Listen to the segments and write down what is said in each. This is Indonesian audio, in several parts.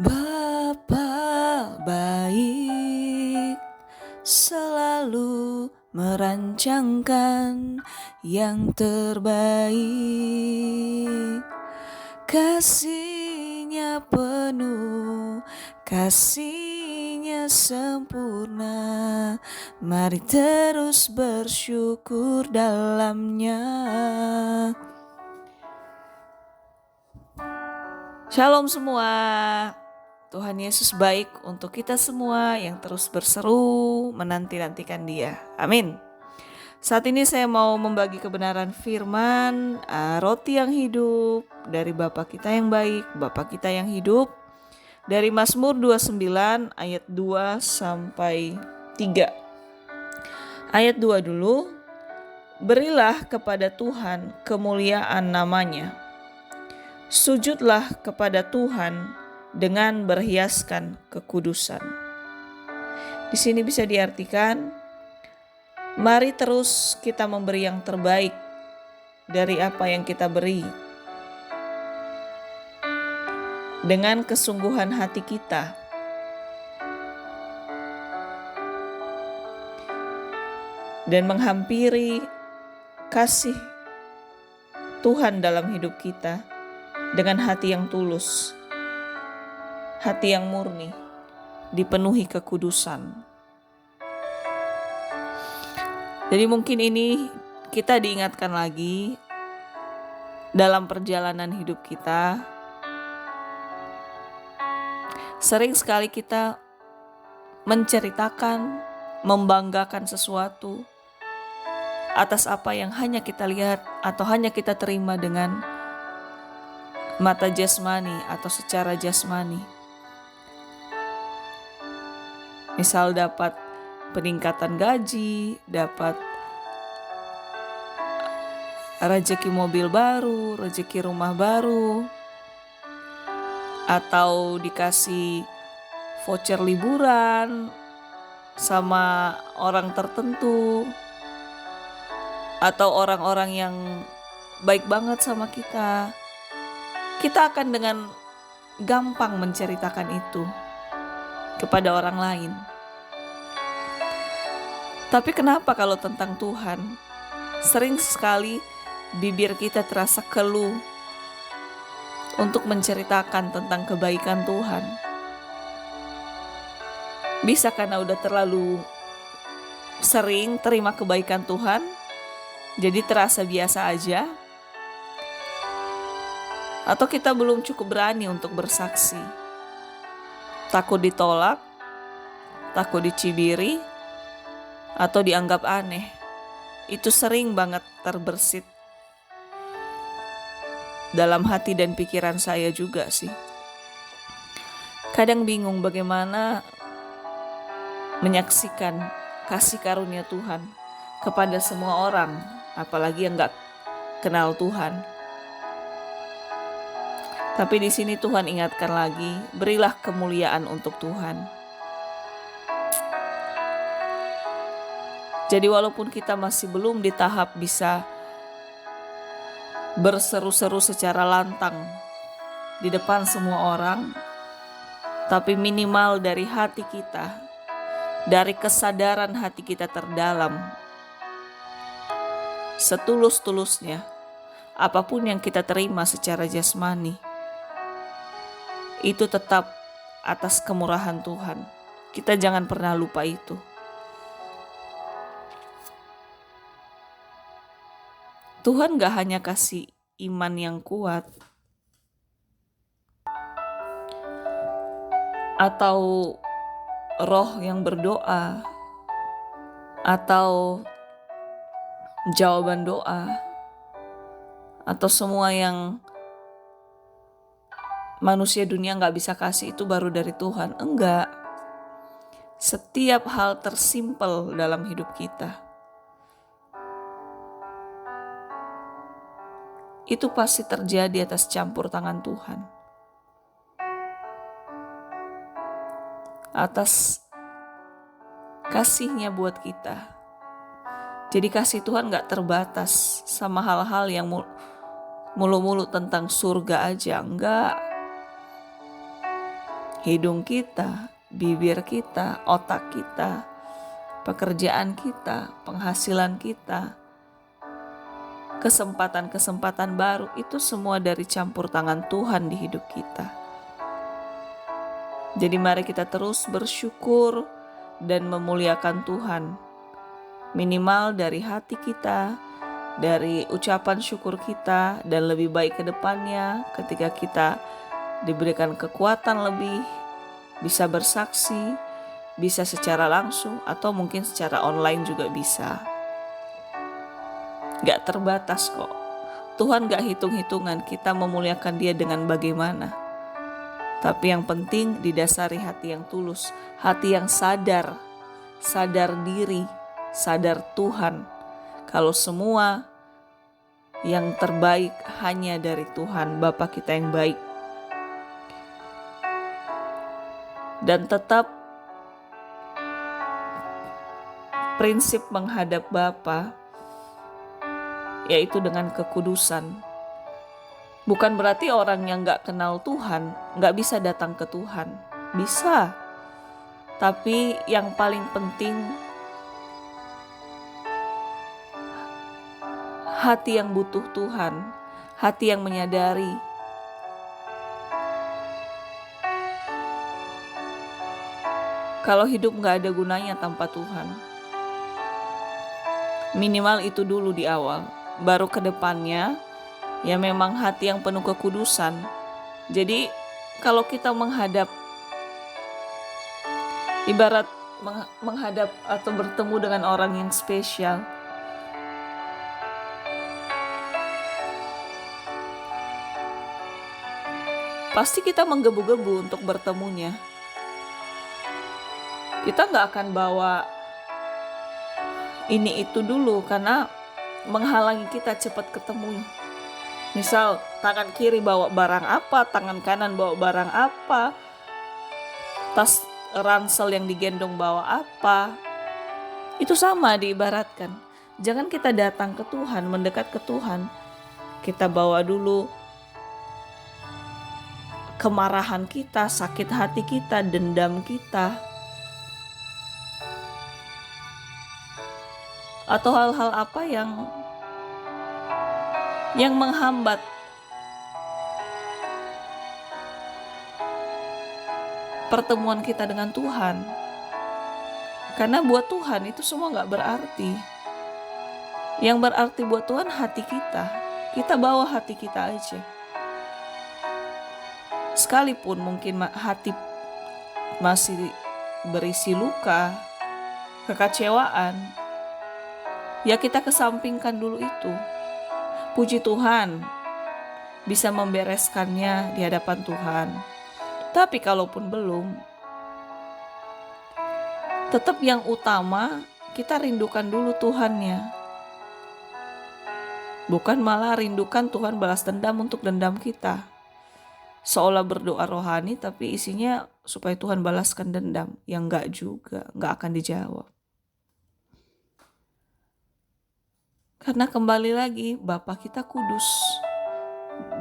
Bapa baik selalu merancangkan yang terbaik. Kasih-Nya penuh, kasih-Nya sempurna. Mari terus bersyukur dalamnya. Shalom semua. Tuhan Yesus baik untuk kita semua yang terus berseru menanti-nantikan Dia. Amin. Saat ini saya mau membagi kebenaran firman roti yang hidup dari Bapa kita yang baik, Bapa kita yang hidup, dari Mazmur 29 ayat 2 sampai 3. Ayat 2 dulu. Berilah kepada Tuhan kemuliaan namanya. Sujudlah kepada Tuhan dengan berhiaskan kekudusan. Di sini bisa diartikan, mari terus kita memberi yang terbaik dari apa yang kita beri. Dengan kesungguhan hati kita. Dan menghampiri kasih Tuhan dalam hidup kita dengan hati yang tulus. Hati yang murni, dipenuhi kekudusan. Jadi mungkin ini kita diingatkan lagi dalam perjalanan hidup kita. Sering sekali kita menceritakan, membanggakan sesuatu atas apa yang hanya kita lihat atau hanya kita terima dengan mata jasmani atau secara jasmani. Misal dapat peningkatan gaji, dapat rezeki mobil baru, rezeki rumah baru, atau dikasih voucher liburan sama orang tertentu, atau orang-orang yang baik banget sama kita. Kita akan dengan gampang menceritakan itu kepada orang lain. Tapi kenapa kalau tentang Tuhan, sering sekali bibir kita terasa keluh untuk menceritakan tentang kebaikan Tuhan? Bisa karena udah terlalu sering terima kebaikan Tuhan, jadi terasa biasa aja. Atau kita belum cukup berani untuk bersaksi. Takut ditolak, takut dicibiri, atau dianggap aneh. Itu sering banget terbersit dalam hati dan pikiran saya juga sih. Kadang bingung bagaimana menyaksikan kasih karunia Tuhan kepada semua orang, apalagi yang gak kenal Tuhan. Tapi di sini Tuhan ingatkan lagi, berilah kemuliaan untuk Tuhan. Jadi walaupun kita masih belum di tahap bisa berseru-seru secara lantang di depan semua orang, tapi minimal dari hati kita, dari kesadaran hati kita terdalam, setulus-tulusnya, apapun yang kita terima secara jasmani, itu tetap atas kemurahan Tuhan. Kita jangan pernah lupa itu. Tuhan gak hanya kasih iman yang kuat atau roh yang berdoa atau jawaban doa atau semua yang manusia dunia gak bisa kasih itu baru dari Tuhan. Enggak. Setiap hal tersimpel dalam hidup kita itu pasti terjadi atas campur tangan Tuhan. Atas kasih-Nya buat kita. Jadi kasih Tuhan gak terbatas sama hal-hal yang mulu-mulu tentang surga aja. Enggak. hidung kita, bibir kita, otak kita, pekerjaan kita, penghasilan kita, kesempatan-kesempatan baru, itu semua dari campur tangan Tuhan di hidup kita. Jadi mari kita terus bersyukur dan memuliakan Tuhan. Minimal dari hati kita, dari ucapan syukur kita, dan lebih baik ke depannya ketika kita diberikan kekuatan lebih, bisa bersaksi, bisa secara langsung atau mungkin secara online juga bisa. Gak terbatas kok. Tuhan gak hitung-hitungan kita memuliakan Dia dengan bagaimana. Tapi yang penting didasari hati yang tulus, hati yang sadar diri, sadar Tuhan. Kalau semua yang terbaik hanya dari Tuhan, Bapa kita yang baik. Dan tetap prinsip menghadap Bapa, yaitu dengan kekudusan. Bukan berarti orang yang gak kenal Tuhan gak bisa datang ke Tuhan. Bisa. Tapi yang paling penting hati yang butuh Tuhan, hati yang menyadari kalau hidup gak ada gunanya tanpa Tuhan. Minimal itu dulu di awal. Baru ke depannya ya memang hati yang penuh kekudusan. Jadi kalau kita ibarat menghadap atau bertemu dengan orang yang spesial, pasti kita menggebu-gebu untuk bertemunya. Kita gak akan bawa ini itu dulu karena menghalangi kita cepat ketemu. Misal tangan kiri bawa barang apa, tangan kanan bawa barang apa, tas ransel yang digendong bawa apa. Itu sama diibaratkan. Jangan kita datang ke Tuhan, mendekat ke Tuhan, kita bawa dulu kemarahan kita, sakit hati kita, dendam kita, atau hal-hal apa yang menghambat pertemuan kita dengan Tuhan. Karena buat Tuhan itu semua gak berarti. Yang berarti buat Tuhan hati kita. Kita bawa hati kita aja. Sekalipun mungkin hati masih berisi luka, kekecewaan, ya kita kesampingkan dulu itu. Puji Tuhan bisa membereskannya di hadapan Tuhan. Tapi kalaupun belum, tetap yang utama kita rindukan dulu Tuhannya. Bukan malah rindukan Tuhan balas dendam untuk dendam kita. Seolah berdoa rohani tapi isinya supaya Tuhan balaskan dendam. Yang enggak juga, enggak akan dijawab. Karena kembali lagi Bapa kita kudus.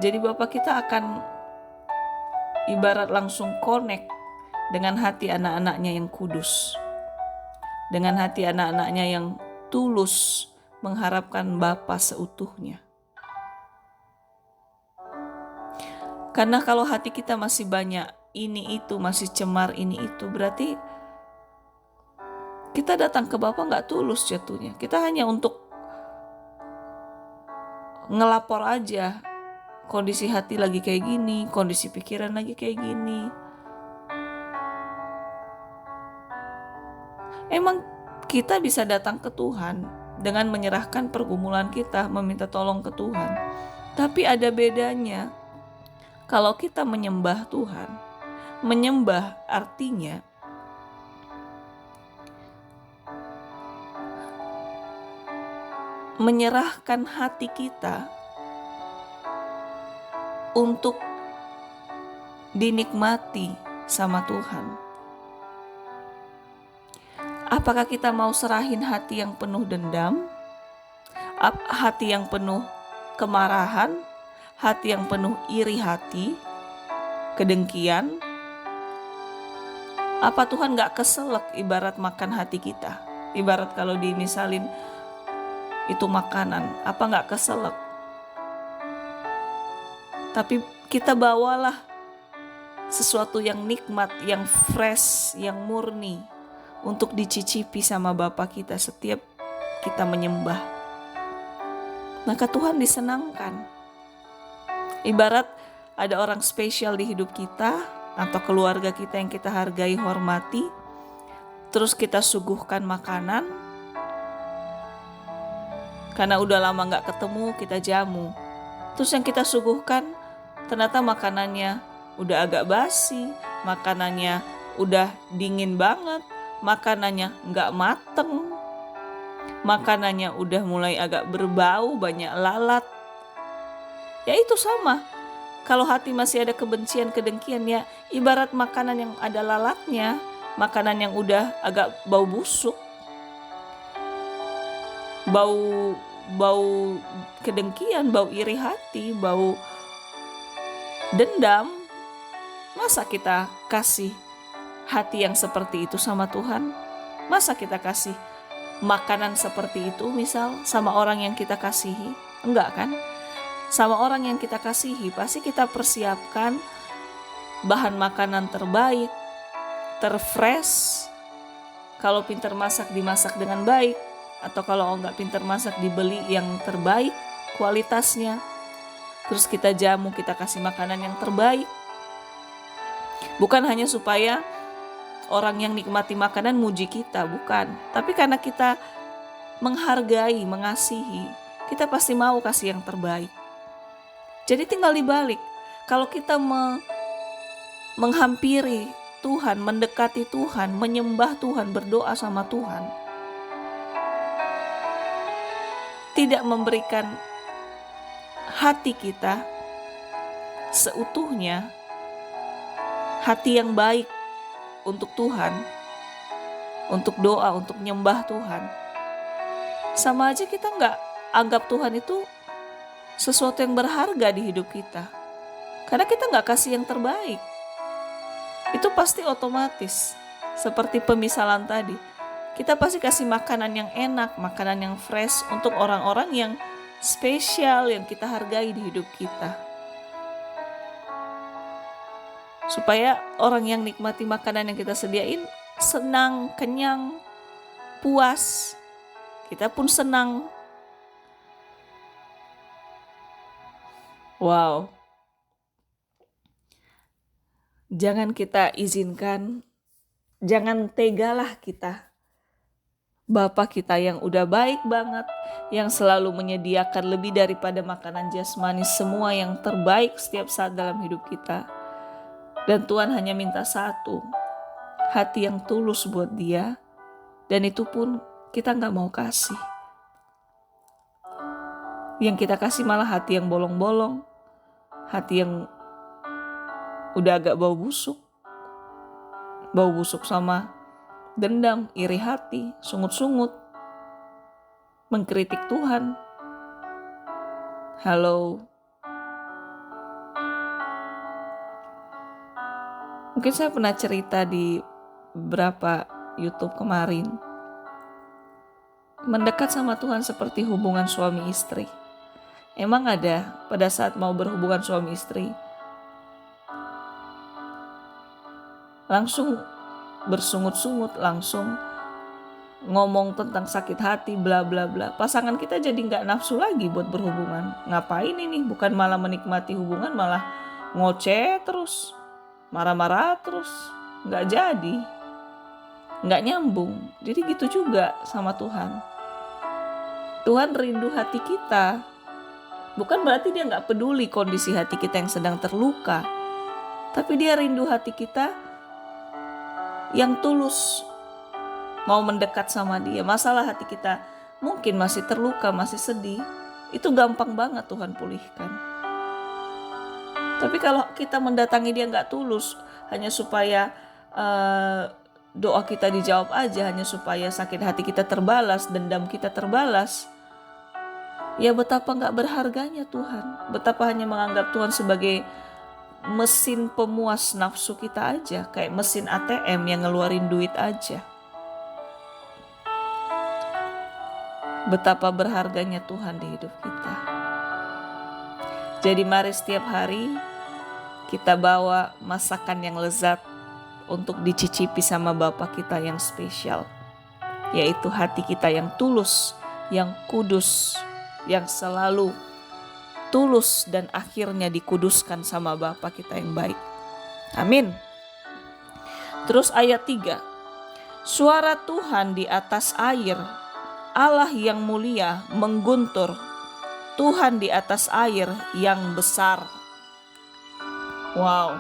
Jadi Bapa kita akan ibarat langsung connect dengan hati anak-anaknya yang kudus. Dengan hati anak-anaknya yang tulus mengharapkan Bapa seutuhnya. Karena kalau hati kita masih banyak ini itu, masih cemar ini itu, berarti kita datang ke Bapa gak tulus jatuhnya. Kita hanya untuk ngelapor aja, kondisi hati lagi kayak gini, kondisi pikiran lagi kayak gini. Emang kita bisa datang ke Tuhan dengan menyerahkan pergumulan kita, meminta tolong ke Tuhan. Tapi ada bedanya kalau kita menyembah Tuhan. Menyembah artinya menyerahkan hati kita untuk dinikmati sama Tuhan. Apakah kita mau serahin hati yang penuh dendam, hati yang penuh kemarahan, hati yang penuh iri hati, kedengkian, Apa Tuhan gak keselak ibarat makan hati kita? Ibarat kalau dimisalin itu makanan, apa gak keselak? Tapi kita bawalah sesuatu yang nikmat, yang fresh, yang murni untuk dicicipi sama Bapa kita setiap kita menyembah. Maka Tuhan disenangkan. Ibarat ada orang spesial di hidup kita atau keluarga kita yang kita hargai, hormati, terus kita suguhkan makanan. Karena udah lama gak ketemu, kita jamu. Terus yang kita suguhkan ternyata makanannya udah agak basi, makanannya udah dingin banget, makanannya gak mateng, makanannya udah mulai agak berbau, banyak lalat. Ya itu sama. Kalau hati masih ada kebencian, kedengkian, ya ibarat makanan yang ada lalatnya, makanan yang udah agak bau busuk, bau kedengkian, bau iri hati, bau dendam. Masa kita kasih hati yang seperti itu sama Tuhan? Masa kita kasih makanan seperti itu misal sama orang yang kita kasihi? Enggak kan? Sama orang yang kita kasihi pasti kita persiapkan bahan makanan terbaik, terfresh. Kalau pintar masak, dimasak dengan baik. Atau kalau enggak pintar masak, dibeli yang terbaik kualitasnya. Terus kita jamu, kita kasih makanan yang terbaik. Bukan hanya supaya orang yang nikmati makanan muji kita, bukan. Tapi karena kita menghargai, mengasihi, kita pasti mau kasih yang terbaik. Jadi tinggal dibalik. Kalau kita menghampiri Tuhan, mendekati Tuhan, menyembah Tuhan, berdoa sama Tuhan, tidak memberikan hati kita seutuhnya, hati yang baik untuk Tuhan, untuk doa, untuk nyembah Tuhan, sama aja kita gak anggap Tuhan itu sesuatu yang berharga di hidup kita. Karena kita gak kasih yang terbaik. Itu pasti otomatis. Seperti pemisalan tadi, kita pasti kasih makanan yang enak, makanan yang fresh untuk orang-orang yang spesial, yang kita hargai di hidup kita. Supaya orang yang nikmati makanan yang kita sediain senang, kenyang, puas. Kita pun senang. Wow. Jangan kita izinkan, jangan tegalah kita. Bapa kita yang udah baik banget, yang selalu menyediakan lebih daripada makanan jasmani, semua yang terbaik setiap saat dalam hidup kita. Dan Tuhan hanya minta satu, hati yang tulus buat Dia, dan itu pun kita gak mau kasih. Yang kita kasih malah hati yang bolong-bolong, hati yang udah agak bau busuk sama dendam, iri hati, sungut-sungut, mengkritik Tuhan. Halo. Mungkin saya pernah cerita di beberapa YouTube kemarin. Mendekat sama Tuhan seperti hubungan suami istri. Emang ada pada saat mau berhubungan suami istri, langsung bersungut-sungut, langsung ngomong tentang sakit hati, bla bla bla. Pasangan kita jadi gak nafsu lagi buat berhubungan. Ngapain ini? Bukan malah menikmati hubungan, malah ngoceh terus, marah-marah terus. Gak jadi, gak nyambung. Jadi gitu juga sama Tuhan. Tuhan rindu hati kita. Bukan berarti Dia gak peduli kondisi hati kita yang sedang terluka, tapi Dia rindu hati kita yang tulus mau mendekat sama Dia. Masalah hati kita mungkin masih terluka, masih sedih, itu gampang banget Tuhan pulihkan. Tapi kalau kita mendatangi Dia gak tulus, hanya supaya doa kita dijawab aja, hanya supaya sakit hati kita terbalas, dendam kita terbalas, ya betapa gak berharganya Tuhan. Betapa hanya menganggap Tuhan sebagai mesin pemuas nafsu kita aja, kayak mesin ATM yang ngeluarin duit aja. Betapa berharganya Tuhan di hidup kita. Jadi mari setiap hari kita bawa masakan yang lezat untuk dicicipi sama Bapa kita yang spesial, yaitu hati kita yang tulus, yang kudus, yang selalu tulus dan akhirnya dikuduskan sama Bapa kita yang baik. Amin. Terus ayat 3. Suara Tuhan di atas air, Allah yang mulia mengguntur, Tuhan di atas air yang besar. Wow.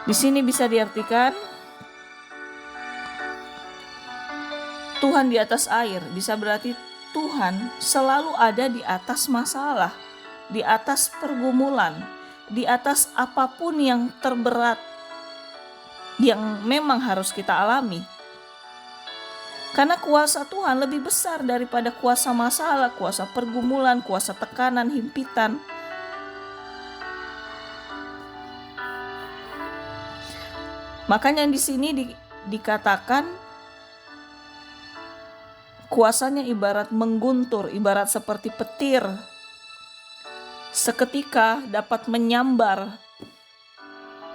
Di sini bisa diartikan Tuhan di atas air, bisa berarti Tuhan selalu ada di atas masalah, di atas pergumulan, di atas apapun yang terberat yang memang harus kita alami. Karena kuasa Tuhan lebih besar daripada kuasa masalah, kuasa pergumulan, kuasa tekanan, himpitan. Makanya di sini dikatakan kuasanya ibarat mengguntur, ibarat seperti petir. Seketika dapat menyambar,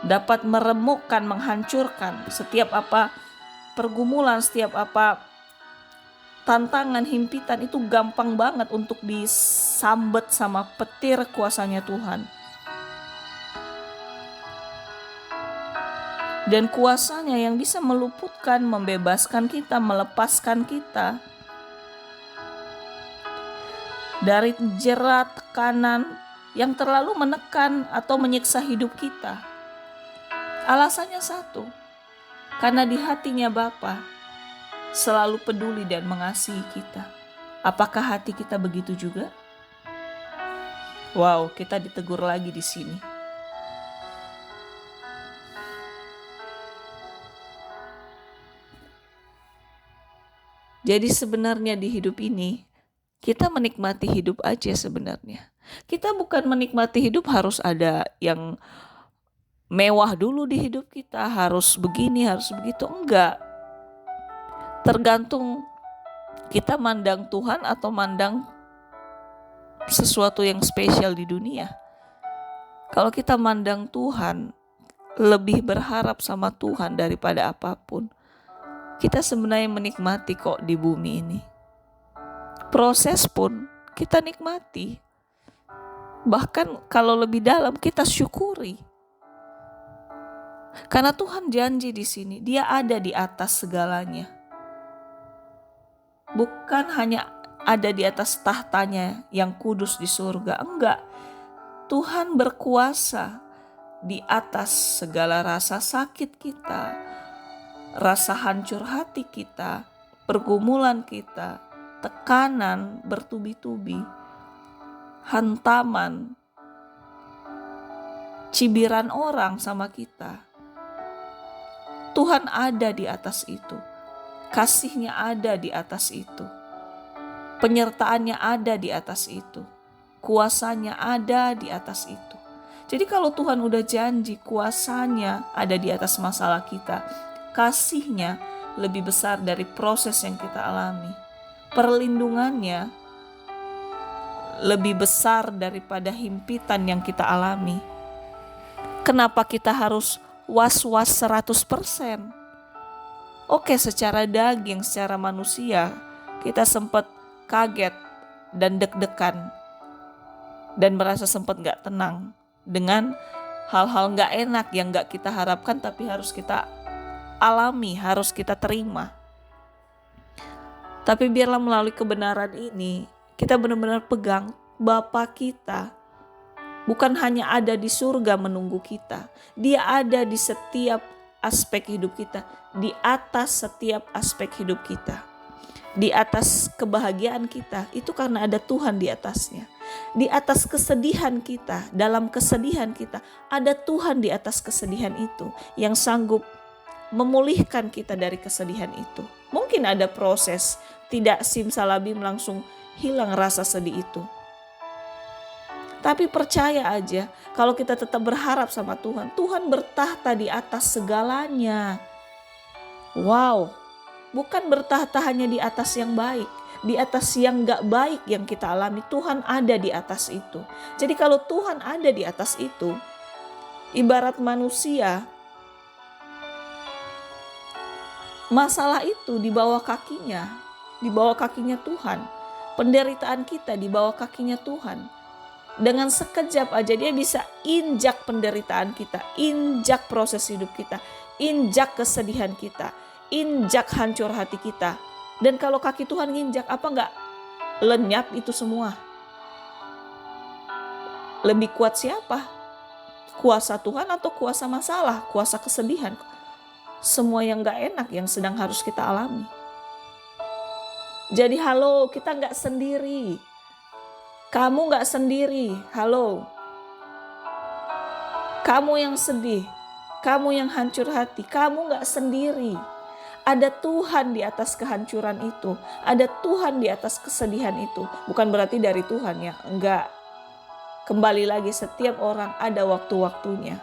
dapat meremukkan, menghancurkan setiap apa pergumulan, setiap apa tantangan, himpitan itu gampang banget untuk disambet sama petir kuasanya Tuhan. Dan kuasanya yang bisa meluputkan, membebaskan kita, melepaskan kita dari jerat tekanan yang terlalu menekan atau menyiksa hidup kita. Alasannya satu, karena di hatinya Bapa selalu peduli dan mengasihi kita. Apakah hati kita begitu juga? Wow, kita ditegur lagi di sini. Jadi sebenarnya di hidup ini kita menikmati hidup aja sebenarnya. Kita bukan menikmati hidup harus ada yang mewah dulu di hidup kita, harus begini, harus begitu, enggak. Tergantung kita mandang Tuhan atau mandang sesuatu yang spesial di dunia. Kalau kita mandang Tuhan, lebih berharap sama Tuhan daripada apapun, kita sebenarnya menikmati kok di bumi ini. Proses pun kita nikmati. Bahkan kalau lebih dalam kita syukuri. Karena Tuhan janji di sini, Dia ada di atas segalanya. Bukan hanya ada di atas tahtanya yang kudus di surga, enggak. Tuhan berkuasa di atas segala rasa sakit kita, rasa hancur hati kita, pergumulan kita, tekanan bertubi-tubi, hantaman, cibiran orang sama kita. Tuhan ada di atas itu. Kasih-Nya ada di atas itu. Penyertaan-Nya ada di atas itu. Kuasa-Nya ada di atas itu. Jadi kalau Tuhan udah janji kuasa-Nya ada di atas masalah kita, kasih-Nya lebih besar dari proses yang kita alami. Perlindungan-Nya lebih besar daripada himpitan yang kita alami. Kenapa kita harus was-was 100%? Oke, secara daging, secara manusia, kita sempat kaget dan deg-degan dan merasa sempat gak tenang dengan hal-hal gak enak yang gak kita harapkan tapi harus kita alami, harus kita terima. Tapi biarlah melalui kebenaran ini, kita benar-benar pegang Bapa kita. Bukan hanya ada di surga menunggu kita, Dia ada di setiap aspek hidup kita, di atas setiap aspek hidup kita, di atas kebahagiaan kita, itu karena ada Tuhan di atasnya. Di atas kesedihan kita, dalam kesedihan kita, ada Tuhan di atas kesedihan itu yang sanggup memulihkan kita dari kesedihan itu. Mungkin ada proses, tidak simsalabim langsung hilang rasa sedih itu. Tapi percaya aja, kalau kita tetap berharap sama Tuhan, Tuhan bertahta di atas segalanya. Wow, bukan bertahta hanya di atas yang baik, di atas yang gak baik yang kita alami, Tuhan ada di atas itu. Jadi kalau Tuhan ada di atas itu, ibarat manusia, masalah itu di bawah kakinya Tuhan. Penderitaan kita di bawah kakinya Tuhan. Dengan sekejap aja dia bisa injak penderitaan kita, injak proses hidup kita, injak kesedihan kita, injak hancur hati kita. Dan kalau kaki Tuhan nginjak, apa enggak lenyap itu semua? Lebih kuat siapa? Kuasa Tuhan atau kuasa masalah, kuasa kesedihan? Semua yang enggak enak yang sedang harus kita alami. Jadi halo, kita enggak sendiri. Kamu gak sendiri, halo. Kamu yang sedih, kamu yang hancur hati, kamu gak sendiri. Ada Tuhan di atas kehancuran itu, ada Tuhan di atas kesedihan itu. Bukan berarti dari Tuhan ya, enggak. Kembali lagi, setiap orang ada waktu-waktunya.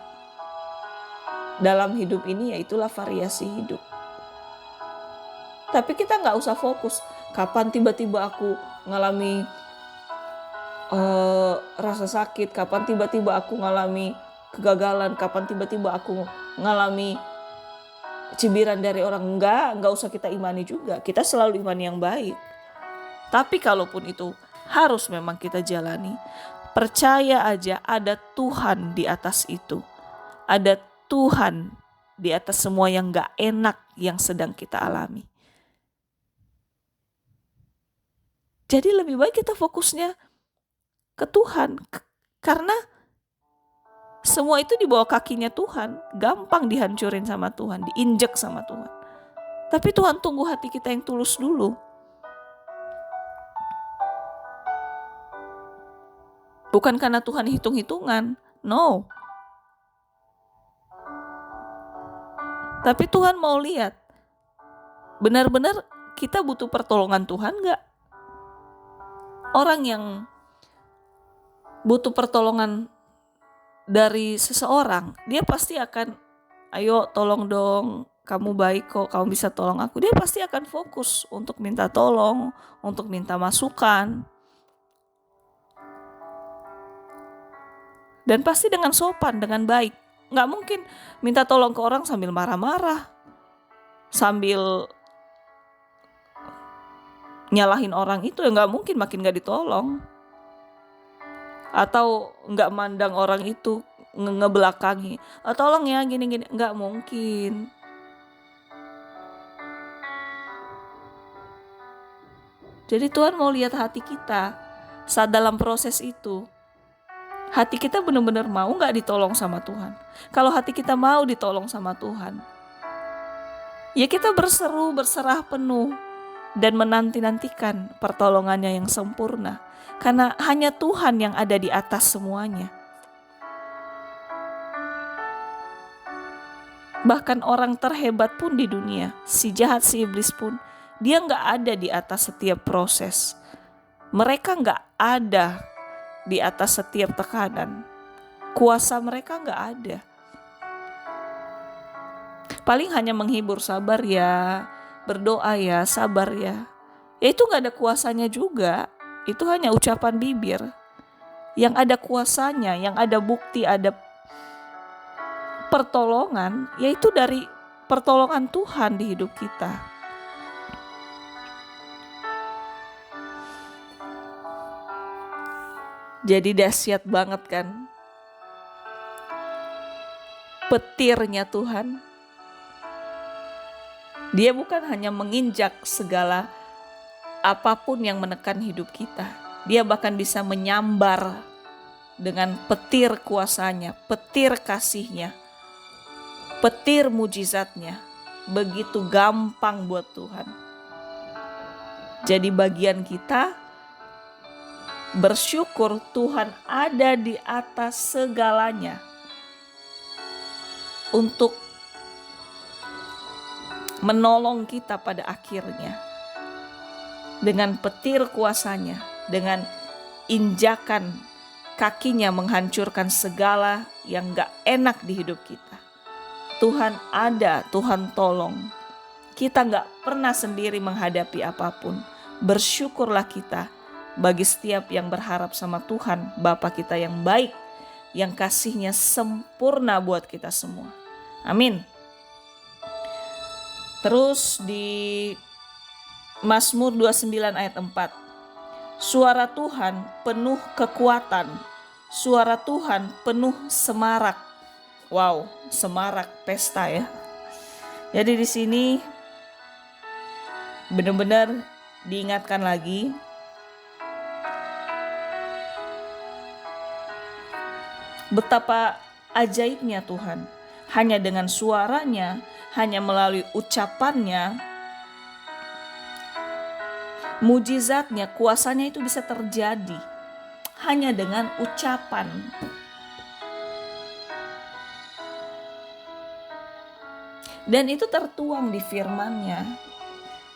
Dalam hidup ini yaitulah variasi hidup. Tapi kita gak usah fokus, kapan tiba-tiba aku ngalami rasa sakit, kapan tiba-tiba aku ngalami kegagalan, kapan tiba-tiba aku ngalami cibiran dari orang. Enggak usah kita imani juga. Kita selalu imani yang baik. Tapi kalaupun itu harus memang kita jalani, percaya aja ada Tuhan di atas itu. Ada Tuhan di atas semua yang gak enak yang sedang kita alami. Jadi lebih baik kita fokusnya ke Tuhan, karena semua itu di bawah kakinya Tuhan, gampang dihancurin sama Tuhan, diinjek sama Tuhan. Tapi Tuhan tunggu hati kita yang tulus dulu. Bukan karena Tuhan hitung-hitungan, no. Tapi Tuhan mau lihat, benar-benar kita butuh pertolongan Tuhan gak? Orang yang butuh pertolongan dari seseorang, dia pasti akan, ayo tolong dong, kamu baik kok, kamu bisa tolong aku. Dia pasti akan fokus untuk minta tolong, untuk minta masukan. Dan pasti dengan sopan, dengan baik. Gak mungkin minta tolong ke orang sambil marah-marah, sambil nyalahin orang itu, ya gak mungkin, makin gak ditolong. Atau gak mandang orang itu, ngebelakangi, tolong ya gini-gini, gak mungkin. Jadi Tuhan mau lihat hati kita saat dalam proses itu. Hati kita benar-benar mau gak ditolong sama Tuhan? Kalau hati kita mau ditolong sama Tuhan, ya kita berseru, berserah penuh, dan menanti-nantikan pertolongannya yang sempurna. Karena hanya Tuhan yang ada di atas semuanya. Bahkan orang terhebat pun di dunia, si jahat, si iblis pun, dia gak ada di atas setiap proses. Mereka gak ada di atas setiap tekanan. Kuasa mereka gak ada. Paling hanya menghibur, sabar ya, berdoa ya, sabar ya. Ya itu gak ada kuasanya juga. Itu hanya ucapan bibir. Yang ada kuasanya, yang ada bukti, ada pertolongan, yaitu dari pertolongan Tuhan di hidup kita. Jadi dahsyat banget kan? Petirnya Tuhan. Dia bukan hanya menginjak segala apapun yang menekan hidup kita. Dia bahkan bisa menyambar dengan petir kuasanya, petir kasihnya, petir mujizatnya. Begitu gampang buat Tuhan. Jadi bagian kita bersyukur Tuhan ada di atas segalanya untuk menolong kita pada akhirnya. Dengan petir kuasanya, dengan injakan kakinya menghancurkan segala yang gak enak di hidup kita. Tuhan ada, Tuhan tolong. Kita gak pernah sendiri menghadapi apapun. Bersyukurlah kita bagi setiap yang berharap sama Tuhan, Bapa kita yang baik, yang kasihnya sempurna buat kita semua. Amin. Terus di Mazmur 29 ayat 4. Suara Tuhan penuh kekuatan, suara Tuhan penuh semarak. Wow, semarak pesta ya. Jadi di sini benar-benar diingatkan lagi betapa ajaibnya Tuhan. Hanya dengan suaranya, hanya melalui ucapannya, mujizatnya, kuasanya itu bisa terjadi hanya dengan ucapan. Dan itu tertuang di firman-Nya.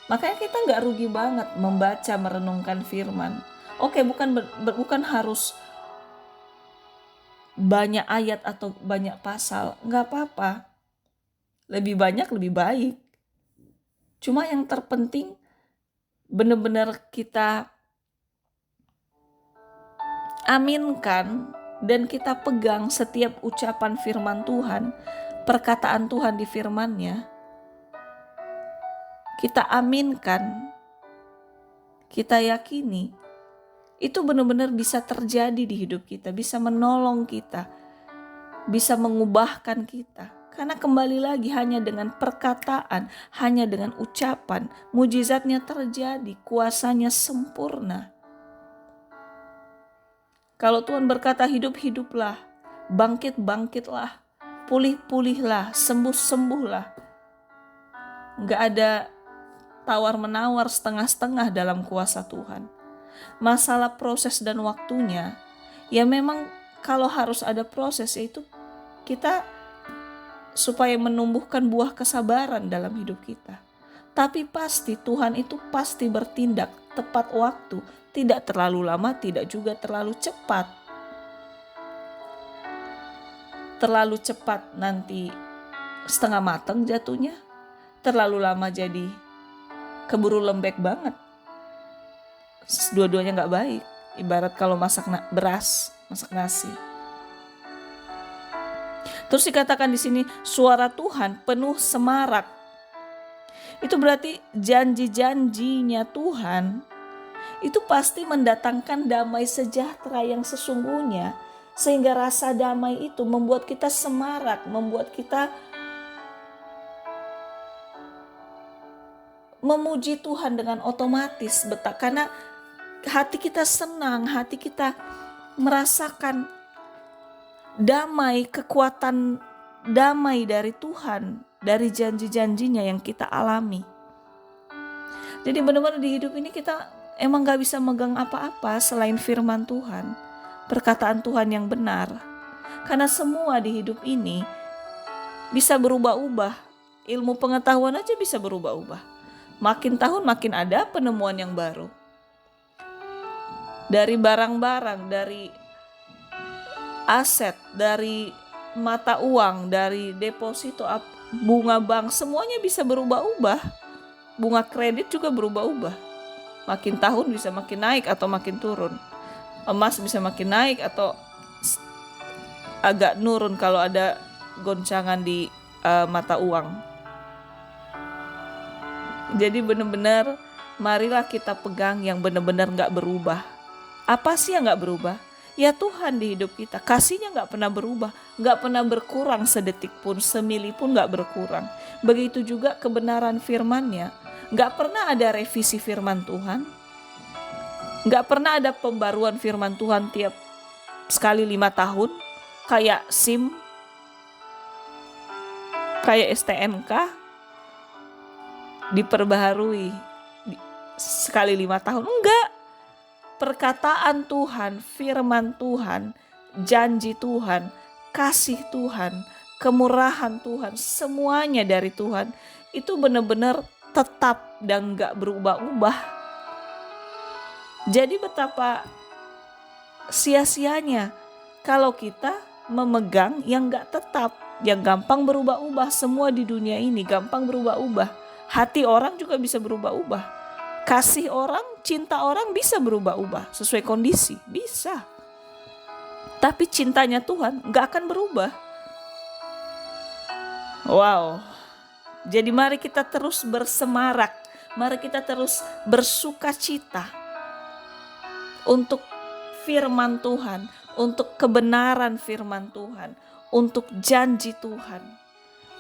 Makanya kita gak rugi banget membaca, merenungkan firman. Oke, bukan harus banyak ayat atau banyak pasal, gak apa-apa. Lebih banyak lebih baik. Cuma yang terpenting benar-benar kita aminkan dan kita pegang setiap ucapan firman Tuhan, perkataan Tuhan di firman-Nya. Kita aminkan, kita yakini, itu benar-benar bisa terjadi di hidup kita, bisa menolong kita, bisa mengubahkan kita. Karena kembali lagi hanya dengan perkataan, hanya dengan ucapan, mujizatnya terjadi, kuasanya sempurna. Kalau Tuhan berkata hidup, hiduplah, bangkit, bangkitlah, pulih, pulihlah, sembuh, sembuhlah. Gak ada tawar-menawar setengah-setengah dalam kuasa Tuhan. Masalah proses dan waktunya, ya memang kalau harus ada proses, yaitu kita supaya menumbuhkan buah kesabaran dalam hidup kita. Tapi pasti Tuhan itu pasti bertindak tepat waktu, tidak terlalu lama, tidak juga terlalu cepat. Terlalu cepat nanti setengah matang jatuhnya, terlalu lama jadi keburu lembek banget. Dua-duanya gak baik. Ibarat kalau masak beras, masak nasi. Terus dikatakan di sini suara Tuhan penuh semarak. Itu berarti janji-janjinya Tuhan itu pasti mendatangkan damai sejahtera yang sesungguhnya, sehingga rasa damai itu membuat kita semarak, membuat kita memuji Tuhan dengan otomatis, karena hati kita senang, hati kita merasakan damai, kekuatan damai dari Tuhan, dari janji-janjinya yang kita alami. Jadi benar-benar di hidup ini kita emang gak bisa megang apa-apa selain firman Tuhan, perkataan Tuhan yang benar. Karena semua di hidup ini bisa berubah-ubah, ilmu pengetahuan aja bisa berubah-ubah. Makin tahun makin ada penemuan yang baru. Dari barang-barang, dari aset, dari mata uang, dari deposito, bunga bank, semuanya bisa berubah-ubah. Bunga kredit juga berubah-ubah. Makin tahun bisa makin naik atau makin turun. Emas bisa makin naik atau agak nurun kalau ada goncangan di mata uang. Jadi benar-benar marilah kita pegang yang benar-benar gak berubah. Apa sih yang gak berubah? Ya Tuhan di hidup kita, kasihnya gak pernah berubah, gak pernah berkurang sedetik pun, semili pun gak berkurang. Begitu juga kebenaran firman-Nya, gak pernah ada revisi firman Tuhan, gak pernah ada pembaruan firman Tuhan tiap sekali 5 tahun, kayak SIM, kayak STNK, diperbaharui sekali 5 tahun, enggak. Perkataan Tuhan, firman Tuhan, janji Tuhan, kasih Tuhan, kemurahan Tuhan, semuanya dari Tuhan itu benar-benar tetap dan gak berubah-ubah. Jadi betapa sia-sianya kalau kita memegang yang gak tetap, yang gampang berubah-ubah. Semua di dunia ini gampang berubah-ubah. Hati orang juga bisa berubah-ubah. Kasih orang, cinta orang bisa berubah-ubah sesuai kondisi, bisa. Tapi cintanya Tuhan gak akan berubah. Wow. Jadi mari kita terus bersemarak, mari kita terus bersuka cita untuk firman Tuhan, untuk kebenaran firman Tuhan, untuk janji Tuhan,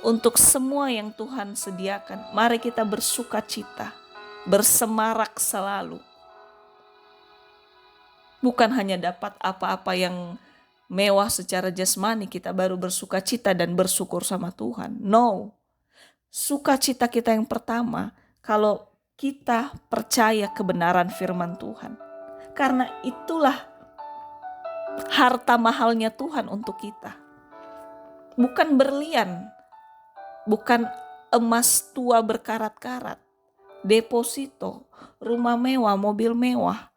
untuk semua yang Tuhan sediakan. Mari kita bersuka cita, bersemarak selalu. Bukan hanya dapat apa-apa yang mewah secara jasmani kita baru bersuka cita dan bersyukur sama Tuhan. No. Sukacita kita yang pertama kalau kita percaya kebenaran firman Tuhan. Karena itulah harta mahalnya Tuhan untuk kita. Bukan berlian, bukan emas tua berkarat-karat, deposito, rumah mewah, mobil mewah.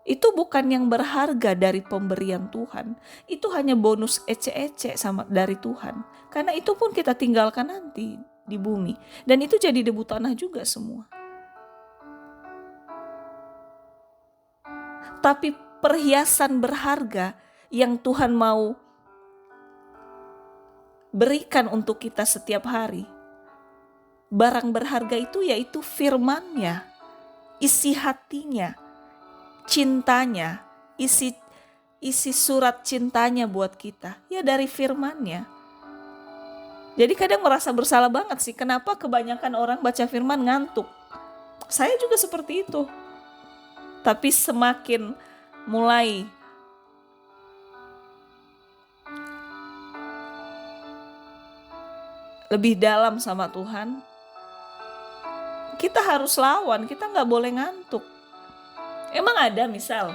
Itu bukan yang berharga dari pemberian Tuhan. Itu hanya bonus ece-ece dari Tuhan. Karena itu pun kita tinggalkan nanti di bumi. Dan itu jadi debu tanah juga semua. Tapi perhiasan berharga yang Tuhan mau berikan untuk kita setiap hari. Barang berharga itu yaitu firman-Nya, isi hatinya, cintanya, isi surat cintanya buat kita, ya dari firman-Nya. Jadi kadang merasa bersalah banget sih, kenapa kebanyakan orang baca firman ngantuk. Saya juga seperti itu. Tapi semakin mulai lebih dalam sama Tuhan, kita harus lawan, kita gak boleh ngantuk. Emang ada misal,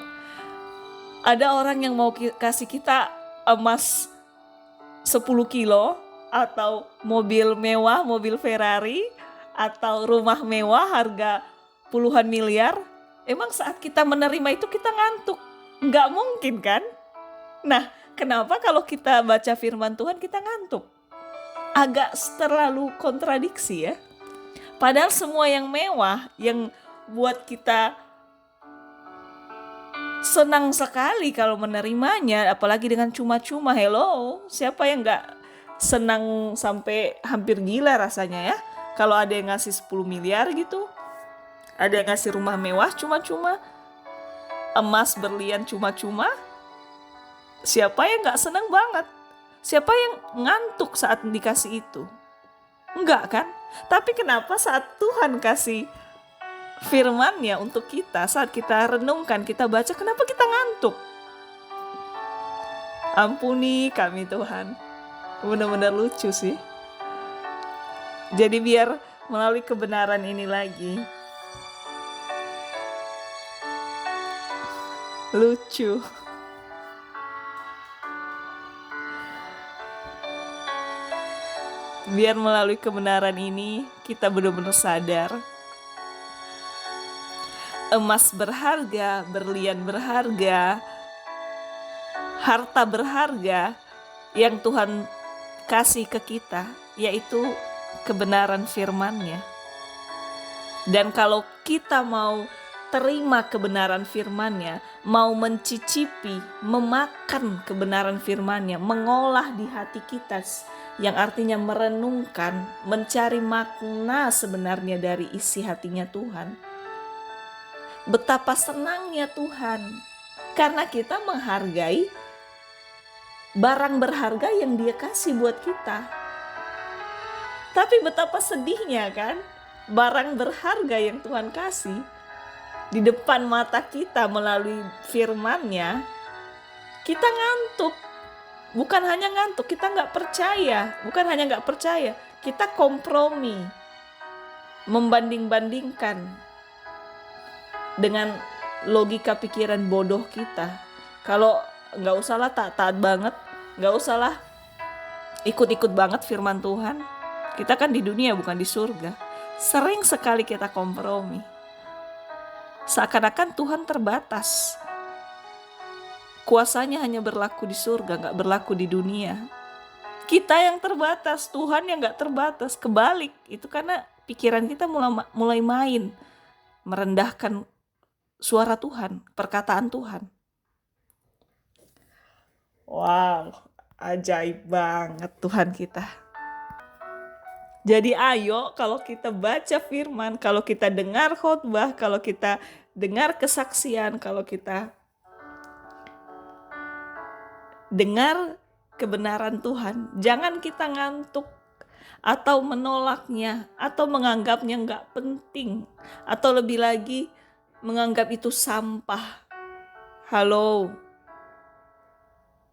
ada orang yang mau kasih kita emas 10 kilo, atau mobil mewah, mobil Ferrari, atau rumah mewah harga puluhan miliar. Emang saat kita menerima itu kita ngantuk? Nggak mungkin kan? Nah, kenapa kalau kita baca firman Tuhan kita ngantuk? Agak terlalu kontradiksi ya. Padahal semua yang mewah, yang buat kita senang sekali kalau menerimanya, apalagi dengan cuma-cuma. Hello, siapa yang gak senang sampai hampir gila rasanya ya? Kalau ada yang ngasih 10 miliar gitu, ada yang ngasih rumah mewah cuma-cuma, emas berlian cuma-cuma, siapa yang gak senang banget? Siapa yang ngantuk saat dikasih itu? Enggak kan? Tapi kenapa saat Tuhan kasih firman-Nya untuk kita, saat kita renungkan, kita baca, kenapa kita ngantuk? Ampuni kami Tuhan. Benar-benar lucu sih. Jadi biar melalui kebenaran ini lagi, lucu. Biar melalui kebenaran ini kita benar-benar sadar emas berharga, berlian berharga, harta berharga yang Tuhan kasih ke kita, yaitu kebenaran firman-Nya. Dan kalau kita mau terima kebenaran firman-Nya, mau mencicipi, memakan kebenaran firman-Nya, mengolah di hati kita, yang artinya merenungkan, mencari makna sebenarnya dari isi hatinya Tuhan. Betapa senangnya Tuhan, karena kita menghargai barang berharga yang Dia kasih buat kita. Tapi betapa sedihnya kan, barang berharga yang Tuhan kasih di depan mata kita melalui firman-Nya, kita ngantuk. Bukan hanya ngantuk, kita gak percaya. Bukan hanya gak percaya, kita kompromi, membanding-bandingkan dengan logika pikiran bodoh kita. Kalau gak usahlah taat banget, gak usahlah ikut-ikut banget firman Tuhan. Kita kan di dunia bukan di surga. Sering sekali kita kompromi. Seakan-akan Tuhan terbatas. Kuasanya hanya berlaku di surga, gak berlaku di dunia. Kita yang terbatas, Tuhan yang gak terbatas. Kebalik, itu karena pikiran kita mulai main, merendahkan suara Tuhan, perkataan Tuhan. Wow, ajaib banget Tuhan kita. Jadi ayo kalau kita baca firman, kalau kita dengar khotbah, kalau kita dengar kesaksian, kalau kita dengar kebenaran Tuhan, jangan kita ngantuk atau menolaknya atau menganggapnya nggak penting atau lebih lagi menganggap itu sampah. Halo,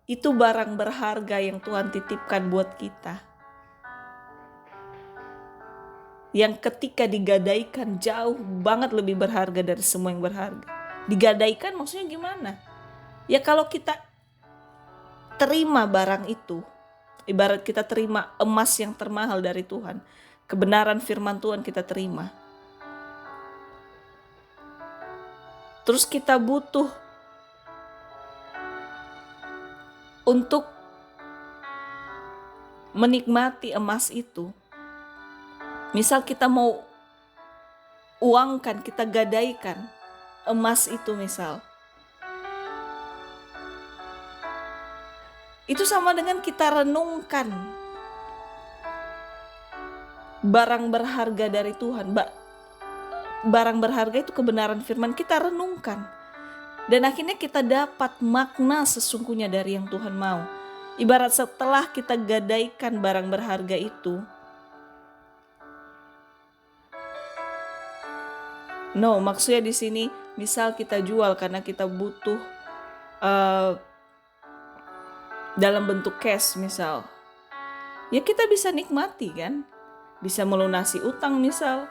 itu barang berharga yang Tuhan titipkan buat kita, yang ketika digadaikan jauh banget lebih berharga dari semua yang berharga. Digadaikan maksudnya gimana? Ya kalau kita terima barang itu, ibarat kita terima emas yang termahal dari Tuhan, kebenaran firman Tuhan kita terima. Terus kita butuh untuk menikmati emas itu. Misal kita mau uangkan, kita gadaikan emas itu misal. Itu sama dengan kita renungkan barang berharga dari Tuhan. Barang berharga itu kebenaran firman, kita renungkan. Dan akhirnya kita dapat makna sesungguhnya dari yang Tuhan mau. Ibarat setelah kita gadaikan barang berharga itu, maksudnya di sini misal kita jual karena kita butuh dalam bentuk cash misal, ya kita bisa nikmati kan, bisa melunasi utang misal,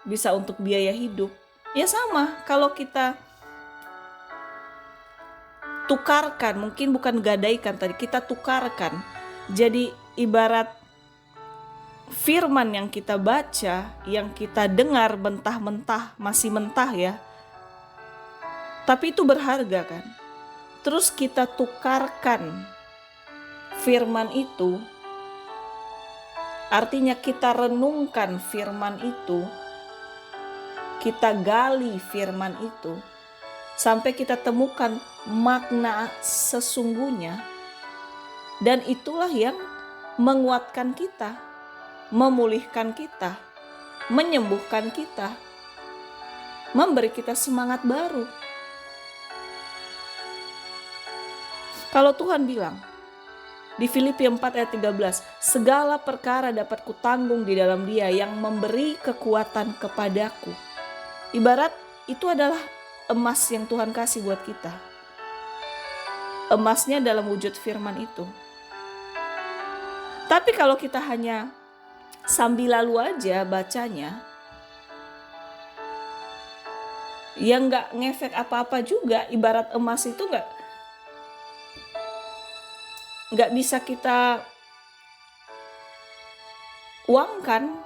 bisa untuk biaya hidup. Ya sama kalau kita tukarkan, mungkin bukan gadaikan tadi, kita tukarkan. Jadi ibarat firman yang kita baca, yang kita dengar mentah-mentah, masih mentah ya, tapi itu berharga kan. Terus kita tukarkan firman itu, artinya kita renungkan firman itu, kita gali firman itu, sampai kita temukan makna sesungguhnya. Dan itulah yang menguatkan kita, memulihkan kita, menyembuhkan kita, memberi kita semangat baru. Kalau Tuhan bilang di Filipi 4 ayat 13, segala perkara dapat kutanggung di dalam Dia yang memberi kekuatan kepadaku. Ibarat itu adalah emas yang Tuhan kasih buat kita. Emasnya dalam wujud firman itu. Tapi kalau kita hanya sambil lalu aja bacanya, ya nggak ngefek apa-apa juga. Ibarat emas itu nggak bisa kita uangkan.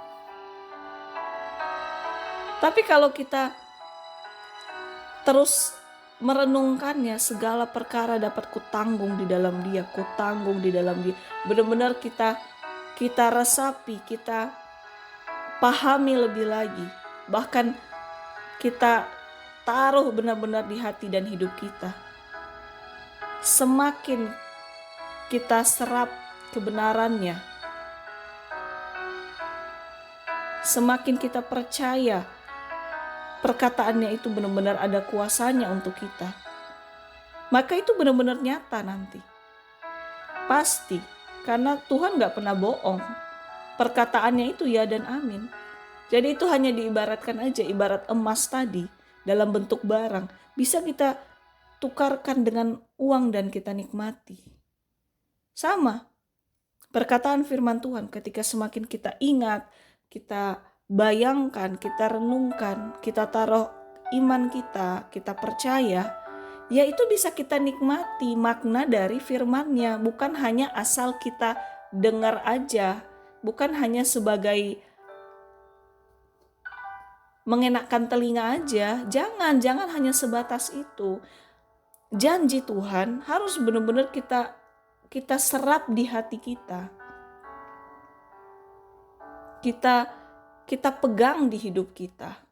Tapi kalau kita terus merenungkannya, segala perkara dapat kutanggung di dalam Dia, kutanggung di dalam Dia. Benar-benar kita resapi, kita pahami lebih lagi. Bahkan kita taruh benar-benar di hati dan hidup kita. Semakin kita serap kebenarannya, semakin kita percaya perkataannya itu benar-benar ada kuasanya untuk kita, maka itu benar-benar nyata nanti. Pasti, karena Tuhan gak pernah bohong. Perkataannya itu ya dan amin. Jadi itu hanya diibaratkan aja, ibarat emas tadi dalam bentuk barang. Bisa kita tukarkan dengan uang dan kita nikmati. Sama, perkataan firman Tuhan ketika semakin kita ingat, kita bayangkan, kita renungkan, kita taruh iman kita percaya, ya itu bisa kita nikmati makna dari firman-Nya, bukan hanya asal kita dengar aja, bukan hanya sebagai mengenakkan telinga aja. Jangan hanya sebatas itu. Janji Tuhan harus benar-benar kita serap di hati kita. Kita pegang di hidup kita.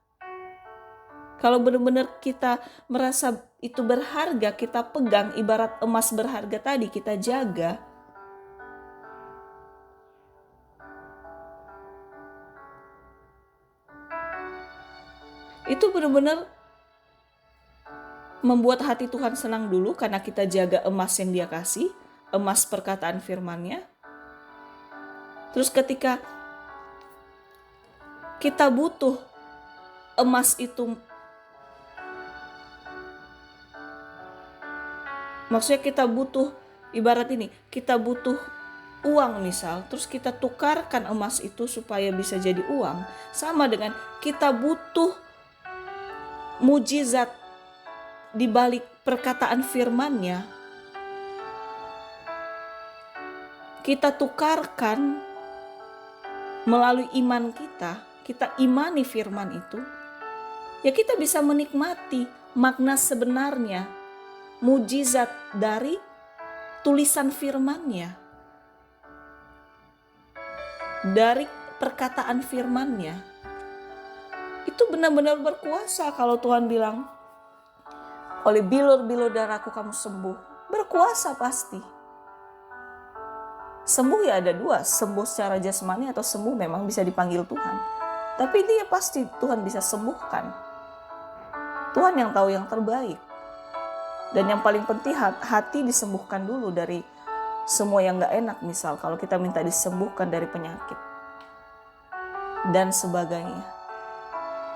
Kalau benar-benar kita merasa itu berharga, kita pegang, ibarat emas berharga tadi, kita jaga. Itu benar-benar membuat hati Tuhan senang dulu karena kita jaga emas yang Dia kasih, emas perkataan firman-Nya. Terus ketika kita butuh emas itu, maksudnya kita butuh, ibarat ini, kita butuh uang misal, terus kita tukarkan emas itu supaya bisa jadi uang. Sama dengan kita butuh mujizat di balik perkataan firman-Nya. Kita tukarkan melalui iman kita imani firman itu. Ya kita bisa menikmati makna sebenarnya, mujizat dari tulisan firman-Nya, dari perkataan firman-Nya. Itu benar-benar berkuasa. Kalau Tuhan bilang, oleh bilur-bilur darahku kamu sembuh, berkuasa pasti. Sembuh ya ada dua, sembuh secara jasmani atau sembuh memang bisa dipanggil Tuhan. Tapi dia pasti Tuhan bisa sembuhkan. Tuhan yang tahu yang terbaik. Dan yang paling penting hati disembuhkan dulu dari semua yang gak enak. Misal kalau kita minta disembuhkan dari penyakit dan sebagainya.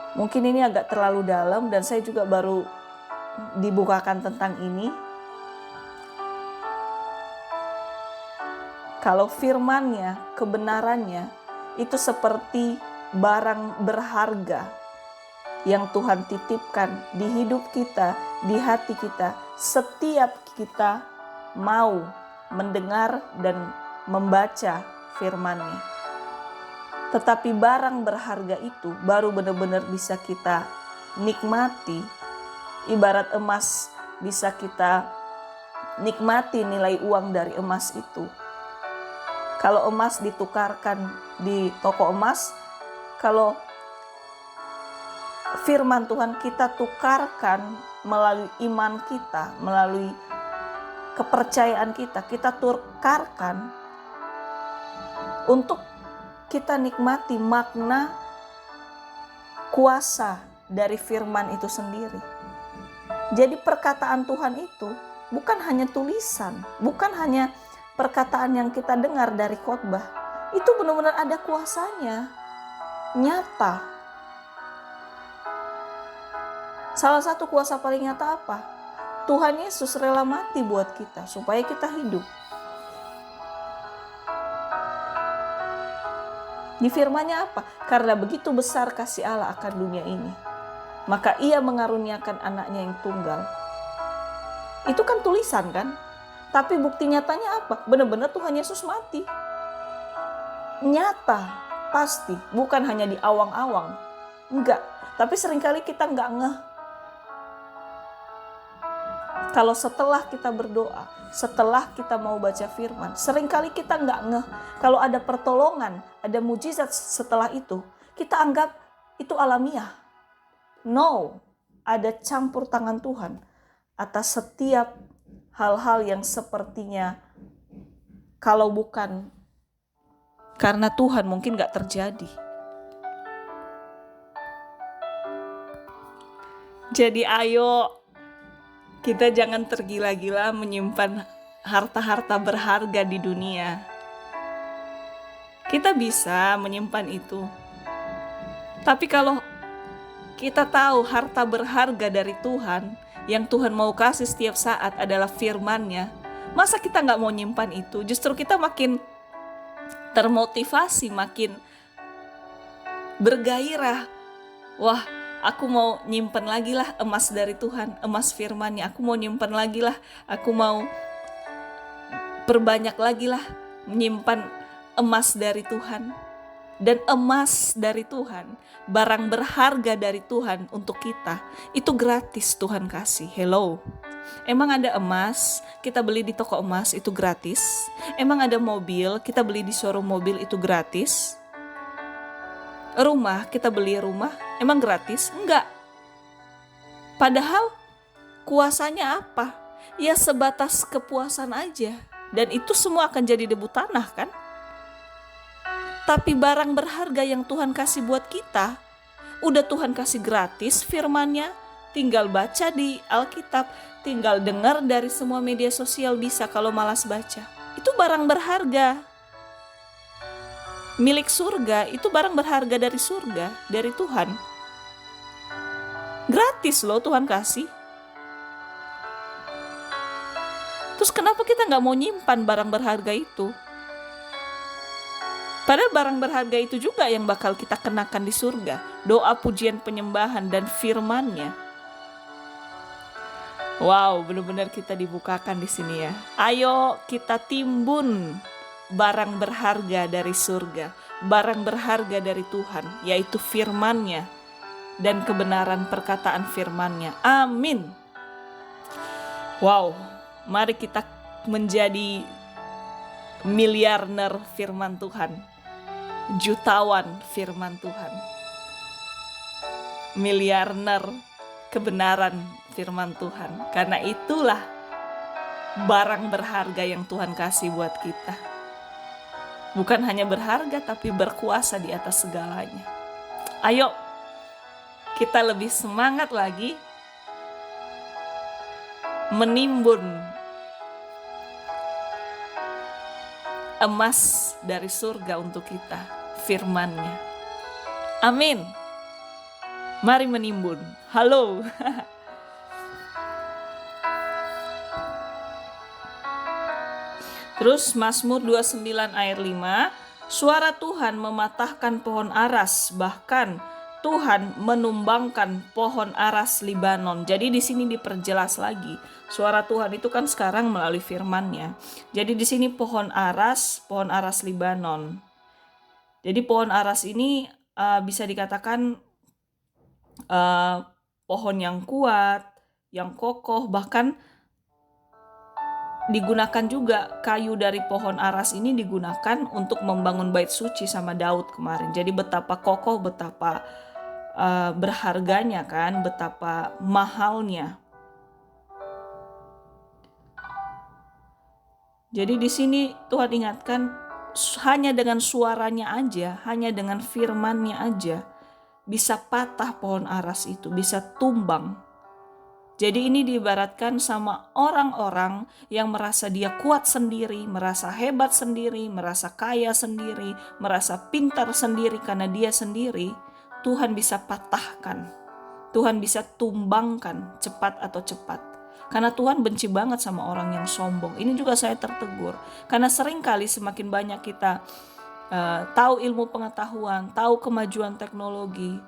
Mungkin ini agak terlalu dalam dan saya juga baru dibukakan tentang ini. Kalau firman-Nya, kebenarannya itu seperti barang berharga yang Tuhan titipkan di hidup kita, di hati kita, setiap kita mau mendengar dan membaca firman-Nya. Tetapi barang berharga itu baru benar-benar bisa kita nikmati. Ibarat emas, bisa kita nikmati nilai uang dari emas itu. Kalau emas ditukarkan di toko emas, kalau firman Tuhan kita tukarkan melalui iman kita, melalui kepercayaan kita tukarkan untuk kita nikmati makna kuasa dari firman itu sendiri. Jadi perkataan Tuhan itu bukan hanya tulisan, bukan hanya perkataan yang kita dengar dari khotbah. Itu benar-benar ada kuasanya, nyata. Salah satu kuasa paling nyata apa? Tuhan Yesus rela mati buat kita supaya kita hidup. Di firman-Nya apa? Karena begitu besar kasih Allah akan dunia ini, maka Ia mengaruniakan anaknya yang tunggal. Itu kan tulisan kan? Tapi bukti nyatanya apa? Benar-benar Tuhan Yesus mati. Nyata, pasti. Bukan hanya di awang-awang. Enggak. Tapi seringkali kita enggak ngeh. Kalau setelah kita berdoa, setelah kita mau baca firman, seringkali kita enggak ngeh. Kalau ada pertolongan, ada mujizat setelah itu, kita anggap itu alamiah. No, ada campur tangan Tuhan atas setiap hal-hal yang sepertinya kalau bukan karena Tuhan mungkin gak terjadi. Jadi ayo kita jangan tergila-gila menyimpan harta-harta berharga di dunia. Kita bisa menyimpan itu. Tapi kalau kita tahu harta berharga dari Tuhan, yang Tuhan mau kasih setiap saat adalah firman-Nya, masa kita gak mau nyimpan itu? Justru kita makin termotivasi, makin bergairah. Wah, aku mau nyimpan lagi lah emas dari Tuhan, emas firman-Nya. Aku mau nyimpan lagi lah, aku mau perbanyak lagi lah menyimpan emas dari Tuhan. dan emas dari Tuhan, barang berharga dari Tuhan untuk kita, itu gratis Tuhan kasih. Hello. Emang ada emas, kita beli di toko emas itu gratis? Emang ada mobil, kita beli di showroom mobil itu gratis? Rumah, kita beli rumah, emang gratis? Enggak. Padahal kuasanya apa? Ya sebatas kepuasan aja. Dan itu semua akan jadi debu tanah kan? Tapi barang berharga yang Tuhan kasih buat kita, udah Tuhan kasih gratis firman-Nya, tinggal baca di Alkitab, tinggal dengar dari semua media sosial bisa kalau malas baca. Itu barang berharga. Milik surga, itu barang berharga dari surga, dari Tuhan. Gratis loh Tuhan kasih. Terus kenapa kita gak mau nyimpan barang berharga itu? Padahal barang berharga itu juga yang bakal kita kenakan di surga. Doa, pujian, penyembahan, dan firman-Nya. Wow, benar-benar kita dibukakan di sini ya. Ayo kita timbun barang berharga dari surga. Barang berharga dari Tuhan, yaitu firman-Nya dan kebenaran perkataan firman-Nya. Amin. Wow, mari kita menjadi miliarder firman Tuhan, jutawan firman Tuhan, miliarder kebenaran firman Tuhan. Karena itulah barang berharga yang Tuhan kasih buat kita. Bukan hanya berharga, tapi berkuasa di atas segalanya. Ayo, kita lebih semangat lagi menimbun emas dari surga untuk kita, firman-Nya. Amin. Mari menimbun. Halo. Terus Mazmur 29 ayat 5, suara Tuhan mematahkan pohon aras, bahkan Tuhan menumbangkan pohon aras Libanon. Jadi di sini diperjelas lagi. Suara Tuhan itu kan sekarang melalui firman-Nya. Jadi di sini pohon aras Libanon. Jadi pohon aras ini bisa dikatakan pohon yang kuat, yang kokoh, bahkan digunakan juga kayu dari pohon aras ini digunakan untuk membangun bait suci sama Daud kemarin. Jadi betapa kokoh, betapa berharganya kan, betapa mahalnya. Jadi di sini Tuhan ingatkan hanya dengan suaranya aja, hanya dengan firman-Nya aja bisa patah pohon aras itu, bisa tumbang. Jadi ini diibaratkan sama orang-orang yang merasa dia kuat sendiri, merasa hebat sendiri, merasa kaya sendiri, merasa pintar sendiri karena dia sendiri. Tuhan bisa patahkan, Tuhan bisa tumbangkan cepat atau cepat. Karena Tuhan benci banget sama orang yang sombong. Ini juga saya tertegur. Karena seringkali semakin banyak kita tahu ilmu pengetahuan, tahu kemajuan teknologi,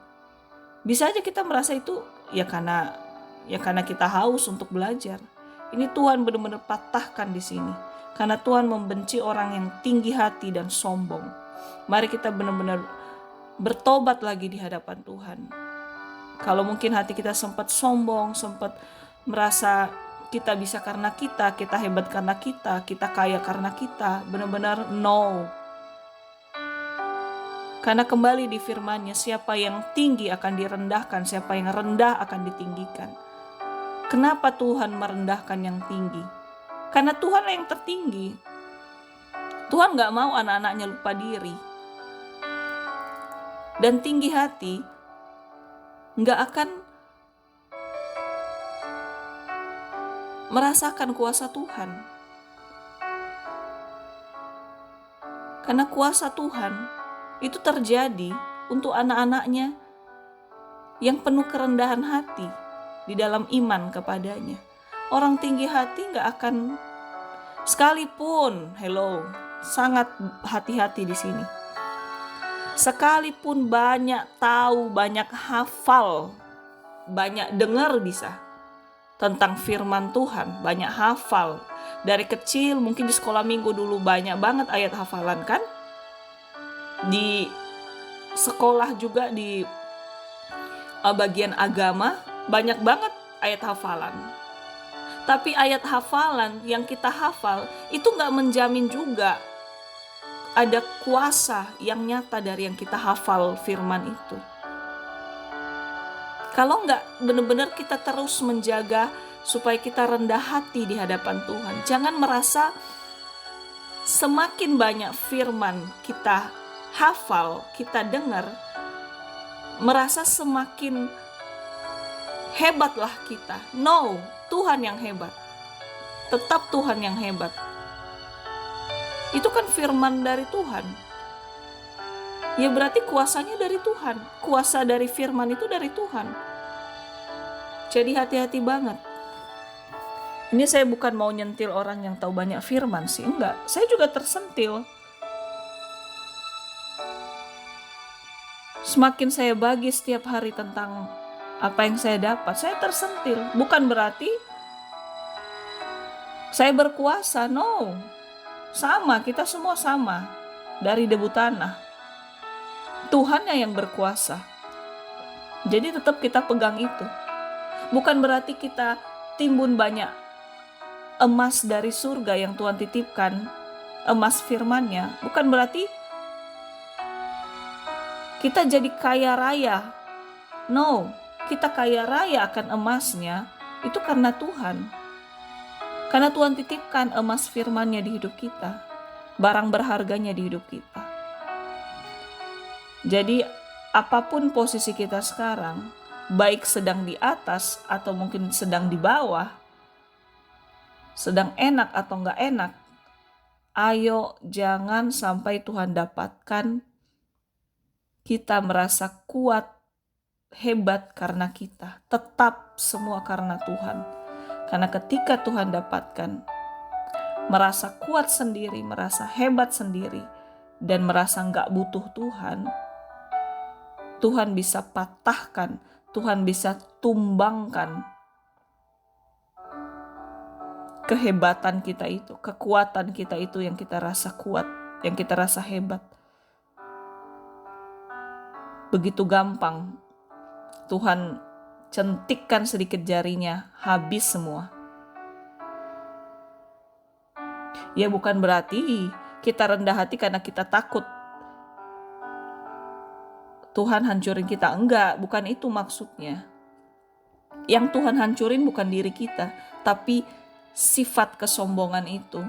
bisa aja kita merasa itu ya karena kita haus untuk belajar. Ini Tuhan benar-benar patahkan di sini. Karena Tuhan membenci orang yang tinggi hati dan sombong. Mari kita benar-benar bertobat lagi di hadapan Tuhan. Kalau mungkin hati kita sempat sombong, sempat merasa kita bisa karena kita hebat karena kita kaya karena kita, benar-benar no. Karena kembali di firman-Nya, siapa yang tinggi akan direndahkan, siapa yang rendah akan ditinggikan. Kenapa Tuhan merendahkan yang tinggi? Karena Tuhan yang tertinggi. Tuhan gak mau anak-anaknya lupa diri. Dan tinggi hati gak akan merasakan kuasa Tuhan. Karena kuasa Tuhan itu terjadi untuk anak-anaknya yang penuh kerendahan hati di dalam iman kepadanya. Orang tinggi hati gak akan, sekalipun, sangat hati-hati di sini. Sekalipun banyak tahu, banyak hafal, banyak dengar bisa tentang firman Tuhan, banyak hafal. Dari kecil mungkin di sekolah minggu dulu banyak banget ayat hafalan kan? Di sekolah juga di bagian agama, banyak banget ayat hafalan. Tapi ayat hafalan yang kita hafal itu gak menjamin juga ada kuasa yang nyata dari yang kita hafal firman itu. Kalau nggak benar-benar kita terus menjaga supaya kita rendah hati di hadapan Tuhan. Jangan merasa semakin banyak firman kita hafal, kita dengar, merasa semakin hebatlah kita. No, Tuhan yang hebat. Tetap Tuhan yang hebat. Itu kan firman dari Tuhan. Ya berarti kuasanya dari Tuhan. Kuasa dari firman itu dari Tuhan. Jadi hati-hati banget. Ini saya bukan mau nyentil orang yang tahu banyak firman sih, enggak. Saya juga tersentil. Semakin saya bagi setiap hari tentang apa yang saya dapat, saya tersentil. Bukan berarti saya berkuasa, no. Sama, kita semua sama. Dari debu tanah. Tuhannya yang berkuasa. Jadi tetap kita pegang itu. Bukan berarti kita timbun banyak emas dari surga yang Tuhan titipkan, emas firman-Nya. Bukan berarti kita jadi kaya raya. No, kita kaya raya akan emasnya itu karena Tuhan. Karena Tuhan titipkan emas firman-Nya di hidup kita, barang berharganya di hidup kita. Jadi apapun posisi kita sekarang, baik sedang di atas atau mungkin sedang di bawah, sedang enak atau enggak enak, ayo jangan sampai Tuhan dapatkan kita merasa kuat, hebat karena kita. Tetap semua karena Tuhan. Karena ketika Tuhan dapatkan merasa kuat sendiri, merasa hebat sendiri, dan merasa enggak butuh Tuhan, Tuhan bisa patahkan, Tuhan bisa tumbangkan kehebatan kita itu, kekuatan kita itu yang kita rasa kuat, yang kita rasa hebat. Begitu gampang Tuhan centikkan sedikit jarinya, habis semua. Ya bukan berarti kita rendah hati karena kita takut Tuhan hancurin kita. Enggak, bukan itu maksudnya. Yang Tuhan hancurin bukan diri kita, tapi sifat kesombongan itu.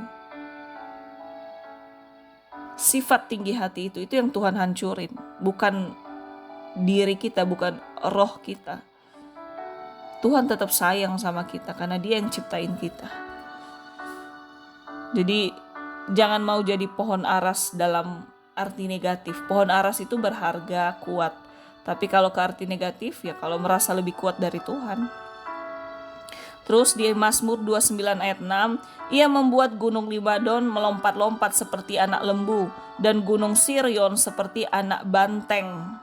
Sifat tinggi hati itu yang Tuhan hancurin. Bukan diri kita, bukan roh kita. Tuhan tetap sayang sama kita karena Dia yang ciptain kita. Jadi jangan mau jadi pohon aras dalam arti negatif. Pohon aras itu berharga, kuat. Tapi kalau ke arti negatif, ya kalau merasa lebih kuat dari Tuhan. Terus di Mazmur 29 ayat 6, Ia membuat gunung Libanon melompat-lompat seperti anak lembu, dan gunung Sirion seperti anak banteng.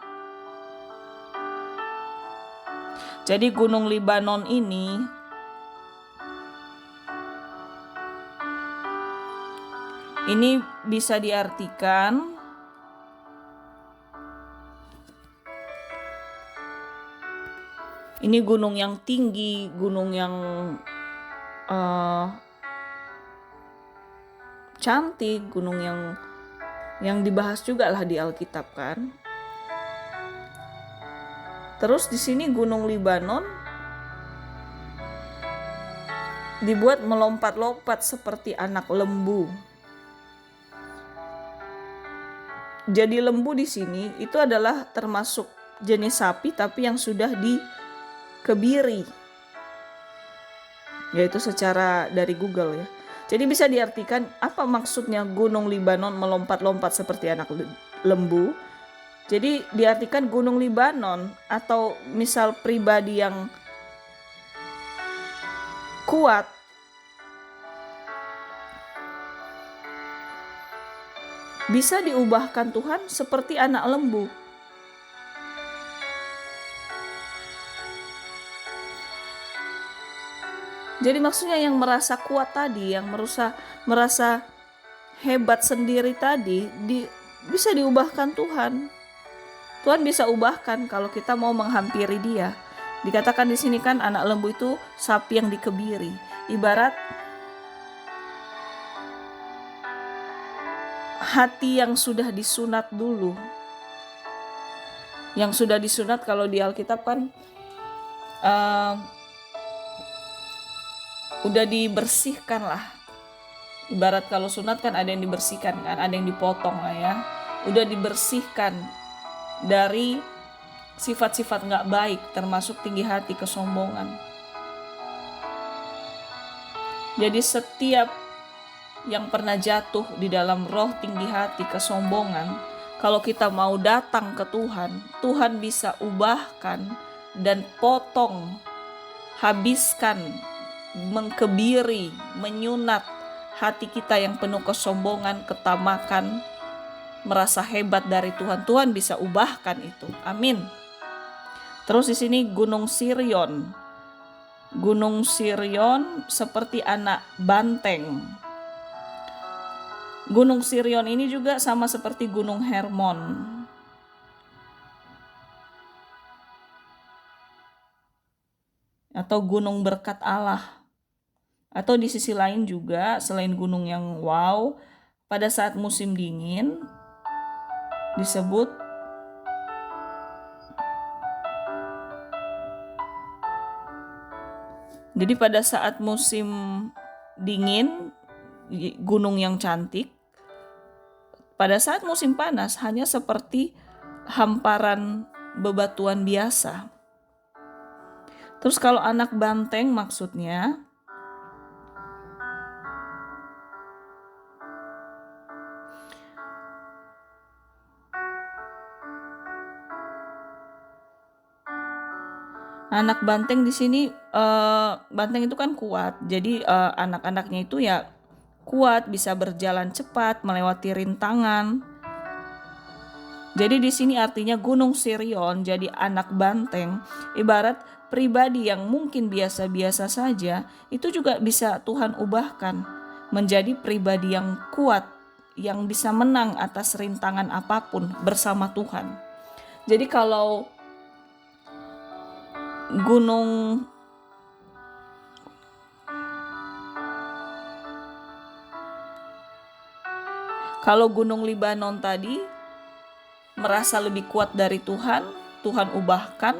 Jadi gunung Libanon ini bisa diartikan ini gunung yang tinggi, gunung yang cantik, gunung yang dibahas juga lah di Alkitab kan. Terus di sini gunung Libanon dibuat melompat-lompat seperti anak lembu. Jadi lembu di sini itu adalah termasuk jenis sapi tapi yang sudah dikebiri. Yaitu secara dari Google ya. Jadi bisa diartikan apa maksudnya gunung Libanon melompat-lompat seperti anak lembu. Jadi diartikan gunung Libanon atau misal pribadi yang kuat bisa diubahkan Tuhan seperti anak lembu. Jadi maksudnya yang merasa kuat tadi, yang merasa hebat sendiri tadi, bisa diubahkan Tuhan. Tuhan bisa ubahkan kalau kita mau menghampiri Dia. Dikatakan di sini kan anak lembu itu sapi yang dikebiri. Ibarat hati yang sudah disunat dulu. Yang sudah disunat kalau di Alkitab kan udah dibersihkan lah. Ibarat kalau sunat kan ada yang dibersihkan kan, ada yang dipotong lah ya. Udah dibersihkan dari sifat-sifat gak baik, termasuk tinggi hati, kesombongan. Jadi setiap yang pernah jatuh di dalam roh tinggi hati, kesombongan, kalau kita mau datang ke Tuhan, Tuhan bisa ubahkan dan potong, habiskan, mengkebiri, menyunat hati kita yang penuh kesombongan, ketamakan, merasa hebat dari Tuhan. Tuhan bisa ubahkan itu. Amin. Terus di sini Gunung Sirion. Gunung Sirion seperti anak banteng. Gunung Sirion ini juga sama seperti Gunung Hermon. Atau gunung berkat Allah. Atau di sisi lain juga selain gunung yang wow, pada saat musim dingin disebut jadi pada saat musim dingin gunung yang cantik, pada saat musim panas hanya seperti hamparan bebatuan biasa. Terus kalau anak banteng maksudnya anak banteng di sini banteng itu kan kuat. Jadi anak-anaknya itu ya kuat, bisa berjalan cepat, melewati rintangan. Jadi di sini artinya Gunung Sirion jadi anak banteng, ibarat pribadi yang mungkin biasa-biasa saja, itu juga bisa Tuhan ubahkan menjadi pribadi yang kuat, yang bisa menang atas rintangan apapun bersama Tuhan. Jadi kalau gunung Libanon tadi merasa lebih kuat dari Tuhan, Tuhan ubahkan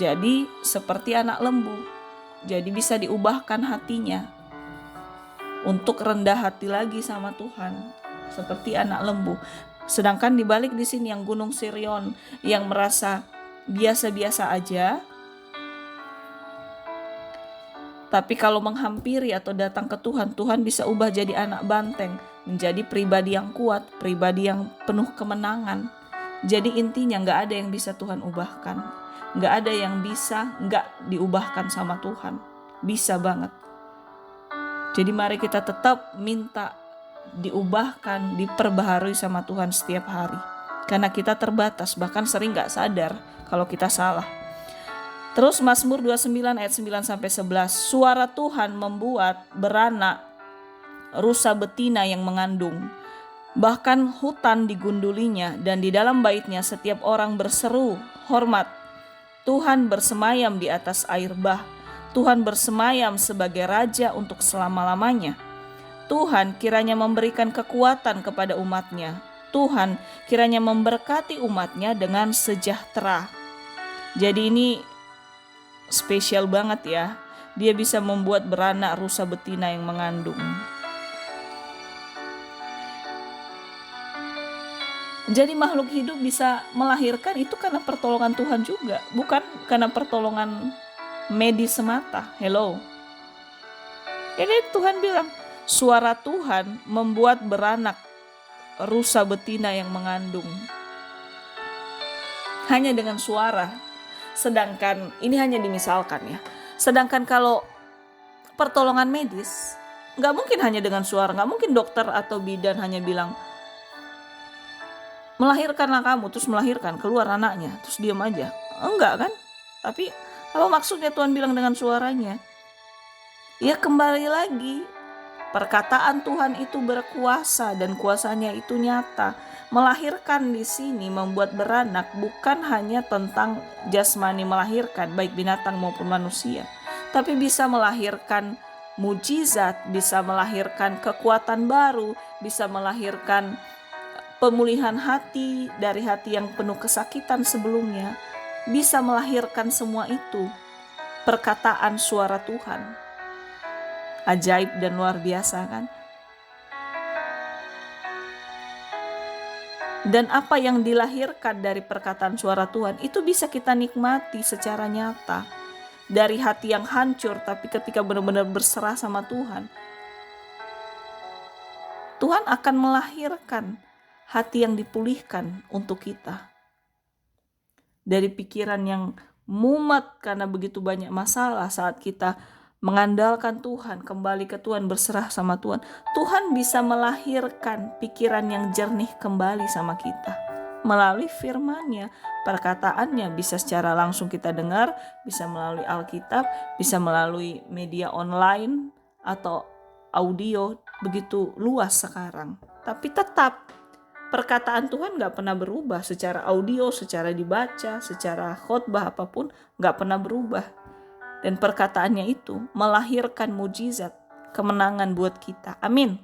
jadi seperti anak lembu. Jadi bisa diubahkan hatinya untuk rendah hati lagi sama Tuhan, seperti anak lembu. Sedangkan dibalik di sini yang Gunung Sirion yang merasa biasa-biasa aja, tapi kalau menghampiri atau datang ke Tuhan, Tuhan bisa ubah jadi anak banteng, menjadi pribadi yang kuat, pribadi yang penuh kemenangan. Jadi intinya gak ada yang bisa Tuhan ubahkan. Gak ada yang bisa gak diubahkan sama Tuhan. Bisa banget. Jadi mari kita tetap minta diubahkan, diperbaharui sama Tuhan setiap hari. Karena kita terbatas, bahkan sering gak sadar kalau kita salah. Terus Mazmur 29 ayat 9-11, suara Tuhan membuat beranak rusa betina yang mengandung. Bahkan hutan digundulinya dan di dalam baitnya setiap orang berseru hormat. Tuhan bersemayam di atas air bah. Tuhan bersemayam sebagai raja untuk selama-lamanya. Tuhan kiranya memberikan kekuatan kepada umatnya. Tuhan kiranya memberkati umatnya dengan sejahtera. Jadi ini spesial banget ya. Dia bisa membuat beranak rusa betina yang mengandung. Jadi makhluk hidup bisa melahirkan itu karena pertolongan Tuhan juga, bukan karena pertolongan medis semata. Hello. Jadi Tuhan bilang, suara Tuhan membuat beranak rusa betina yang mengandung. Hanya dengan suara. Sedangkan ini hanya dimisalkan ya. Sedangkan kalau pertolongan medis, gak mungkin hanya dengan suara. Gak mungkin dokter atau bidan hanya bilang, melahirkanlah kamu, terus melahirkan, keluar anaknya, terus diam aja. Enggak kan? Tapi apa maksudnya Tuhan bilang dengan suaranya? Ya kembali lagi, Perkataan Tuhan itu berkuasa dan kuasanya itu nyata. Melahirkan di sini, membuat beranak, bukan hanya tentang jasmani melahirkan, baik binatang maupun manusia, tapi bisa melahirkan mujizat, bisa melahirkan kekuatan baru, bisa melahirkan pemulihan hati dari hati yang penuh kesakitan sebelumnya, bisa melahirkan semua itu. Perkataan suara Tuhan. Ajaib dan luar biasa kan? Dan apa yang dilahirkan dari perkataan suara Tuhan itu bisa kita nikmati secara nyata. Dari hati yang hancur, tapi ketika benar-benar berserah sama Tuhan, Tuhan akan melahirkan hati yang dipulihkan untuk kita. Dari pikiran yang mumet karena begitu banyak masalah, saat kita mengandalkan Tuhan, kembali ke Tuhan, berserah sama Tuhan, Tuhan bisa melahirkan pikiran yang jernih kembali sama kita. Melalui firman-Nya, perkataannya bisa secara langsung kita dengar, bisa melalui Alkitab, bisa melalui media online atau audio, begitu luas sekarang. Tapi tetap perkataan Tuhan gak pernah berubah, secara audio, secara dibaca, secara khotbah apapun gak pernah berubah. Dan perkataannya itu melahirkan mujizat, kemenangan buat kita. Amin.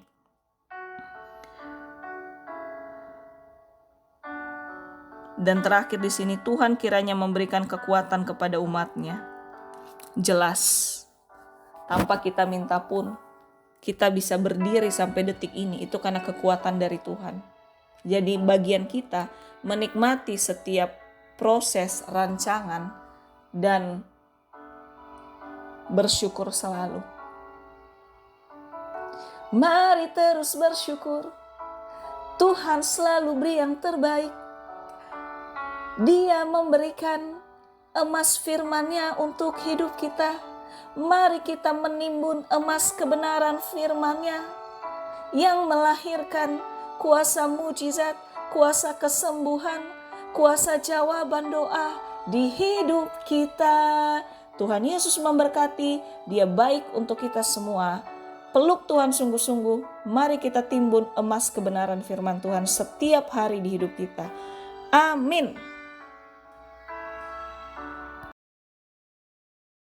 Dan terakhir di sini, Tuhan kiranya memberikan kekuatan kepada umat-Nya. Jelas, tanpa kita minta pun, kita bisa berdiri sampai detik ini, itu karena kekuatan dari Tuhan. Jadi bagian kita menikmati setiap proses rancangan dan bersyukur selalu. Mari terus bersyukur. Tuhan selalu beri yang terbaik. Dia memberikan emas firman-Nya untuk hidup kita. Mari kita menimbun emas kebenaran firman-Nya yang melahirkan kuasa mujizat, kuasa kesembuhan, kuasa jawaban doa di hidup kita. Tuhan Yesus memberkati, Dia baik untuk kita semua. Peluk Tuhan sungguh-sungguh, mari kita timbun emas kebenaran firman Tuhan setiap hari di hidup kita. Amin.